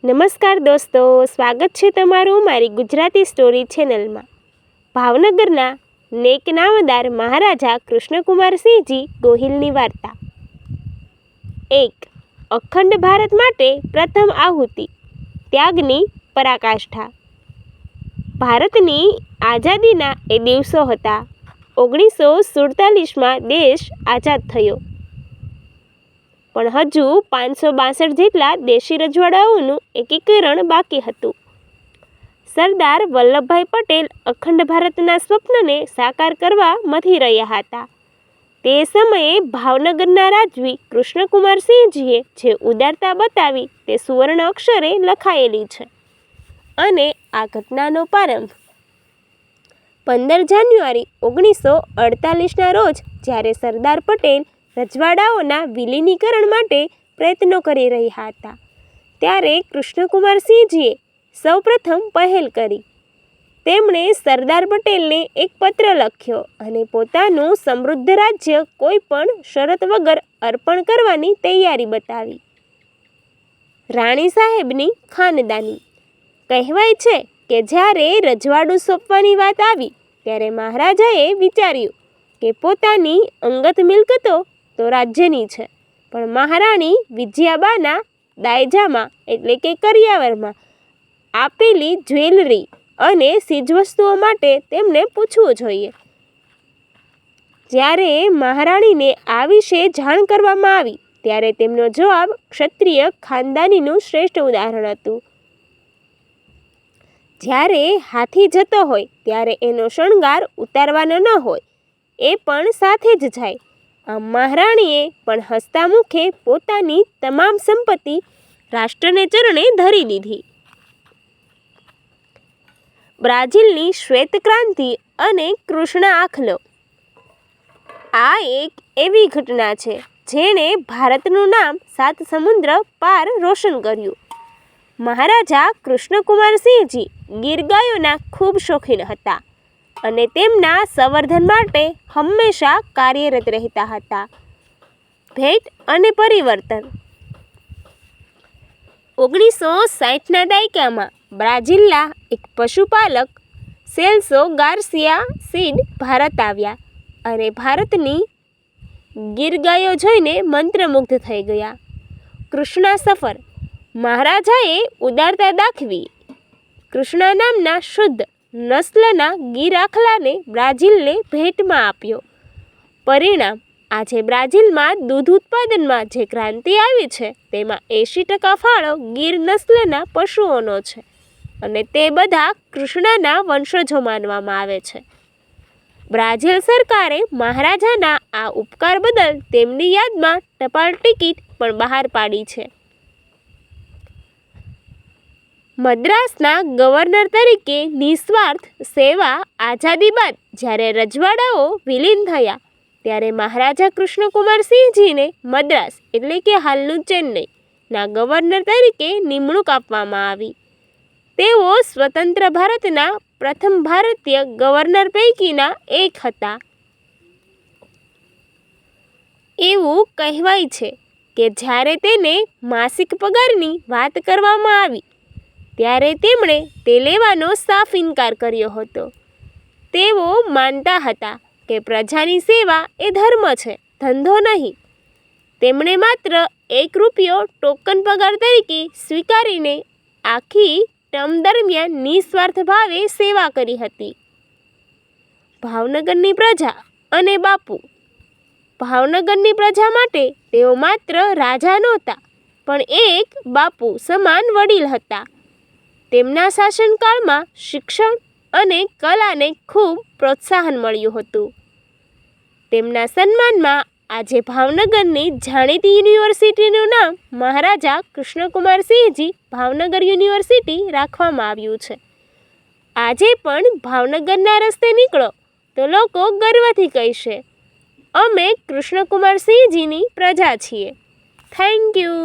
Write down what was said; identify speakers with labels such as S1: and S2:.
S1: નમસ્કાર દોસ્તો, સ્વાગત છે તમારું મારી ગુજરાતી સ્ટોરી ચેનલમાં. ભાવનગરના નેક નામદાર મહારાજા કૃષ્ણકુમારસિંહજી ગોહિલની વાર્તા. 1. અખંડ ભારત માટે પ્રથમ આહુતિ, ત્યાગની પરાકાષ્ઠા. ભારતની આઝાદીના એ દિવસો હતા. 1947માં દેશ આઝાદ થયો, પણ હજુ 562 જેટલા દેશી રજવાડાઓનું એકીકરણ બાકી હતું. સરદાર વલ્લભભાઈ પટેલ અખંડ ભારતના સ્વપ્નને સાકાર કરવા મથી રહ્યા હતા. તે સમયે ભાવનગરના રાજવી કૃષ્ણકુમારસિંહજીએ જે ઉદારતા બતાવી તે સુવર્ણ અક્ષરે લખાયેલી છે. અને આ ઘટનાનો પ્રારંભ 15 જાન્યુઆરી 1948ના રોજ, જ્યારે સરદાર પટેલ રજવાડાઓના વિલીનીકરણ માટે પ્રયત્નો કરી રહ્યા હતા, ત્યારે કૃષ્ણકુમારસિંહજીએ સૌપ્રથમ પહેલ કરી. તેમણે સરદાર પટેલને એક પત્ર લખ્યો અને પોતાનું સમૃદ્ધ રાજ્ય કોઈ પણ શરત વગર અર્પણ કરવાની તૈયારી બતાવી. રાણી સાહેબની ખાનદાની. કહેવાય છે કે જ્યારે રજવાડું સોંપવાની વાત આવી, ત્યારે મહારાજાએ વિચાર્યું કે પોતાની અંગત મિલકતો તો રાજ્યની છે, પણ મહારાણી વિજયાબાના દાયજામાં એટલે કે કરિયાવરમાં આપેલી જ્વેલરી અને ચીજવસ્તુઓ માટે તેમને પૂછવું જોઈએ. જ્યારે મહારાણીને આ વિશે જાણ કરવામાં આવી, ત્યારે તેમનો જવાબ ક્ષત્રિય ખાનદાનીનું શ્રેષ્ઠ ઉદાહરણ હતું. જ્યારે હાથી જતો હોય ત્યારે એનો શણગાર ઉતારવાનો ન હોય, એ પણ સાથે જ જાય. આમ મહારાણીએ પણ હસતા મુખે પોતાની તમામ સંપત્તિ રાષ્ટ્રને ચરણે ધરી દીધી. બ્રાઝિલની શ્વેત ક્રાંતિ અને કૃષ્ણ આખલો. આ એક એવી ઘટના છે જેણે ભારતનું નામ 7 સમુદ્ર પાર રોશન કર્યું. મહારાજા કૃષ્ણકુમારસિંહજી ગીર ગાયોના ખૂબ શોખીન હતા અને તેમના સંવર્ધન માટે હંમેશા કાર્યરત રહેતા હતા. ભેટ અને પરિવર્તન. 1960ના દાયકામાં બ્રાઝિલના એક પશુપાલક સેલ્સો ગાર્સિયા સીડ ભારત આવ્યા અને ભારતની ગીર ગાયો જોઈને મંત્રમુગ્ધ થઈ ગયા. કૃષ્ણા સફર. મહારાજાએ ઉદારતા દાખવી કૃષ્ણા નામના શુદ્ધ નસ્લના ગીર આખલાને બ્રાઝિલને ભેટમાં આપ્યો. પરિણામ, આજે બ્રાઝિલમાં દૂધ ઉત્પાદનમાં જે ક્રાંતિ આવી છે, તેમાં 80% ફાળો ગીર નસ્લના પશુઓનો છે અને તે બધા કૃષ્ણના વંશજો માનવામાં આવે છે. બ્રાઝિલ સરકારે મહારાજાના આ ઉપકાર બદલ તેમની યાદમાં ટપાલ ટિકિટ પણ બહાર પાડી છે. મદ્રાસના ગવર્નર તરીકે નિસ્વાર્થ સેવા. આઝાદી બાદ જ્યારે રજવાડાઓ વિલીન થયા, ત્યારે મહારાજા કૃષ્ણકુમારસિંહજીને મદ્રાસ એટલે કે હાલનું ચેન્નઈ ના ગવર્નર તરીકે નિમણૂક આપવામાં આવી. તેઓ સ્વતંત્ર ભારતના પ્રથમ ભારતીય ગવર્નર પૈકીના એક હતા. એવું કહેવાય છે કે જ્યારે તેને માસિક પગારની વાત કરવામાં આવી, ત્યારે તેમણે તે લેવાનો સાફ ઇનકાર કર્યો હતો. તેઓ માનતા હતા કે પ્રજાની સેવા એ ધર્મ છે, ધંધો નહીં. તેમણે માત્ર ₹1 ટોકન પગાર તરીકે સ્વીકારીને આખી ટર્મ દરમિયાન નિસ્વાર્થ ભાવે સેવા કરી હતી. ભાવનગરની પ્રજા અને બાપુ. ભાવનગરની પ્રજા માટે તેઓ માત્ર રાજા નહોતા, પણ એક બાપુ સમાન વડીલ હતા. તેમના શાસનકાળમાં શિક્ષણ અને કલાને ખૂબ પ્રોત્સાહન મળ્યું હતું. તેમના સન્માનમાં આજે ભાવનગરની જાણીતી યુનિવર્સિટીનું નામ મહારાજા કૃષ્ણકુમારસિંહજી ભાવનગર યુનિવર્સિટી રાખવામાં આવ્યું છે. આજે પણ ભાવનગરના રસ્તે નીકળો તો લોકો ગર્વથી કહેશે, અમે કૃષ્ણકુમારસિંહજીની પ્રજા છીએ. Thank you.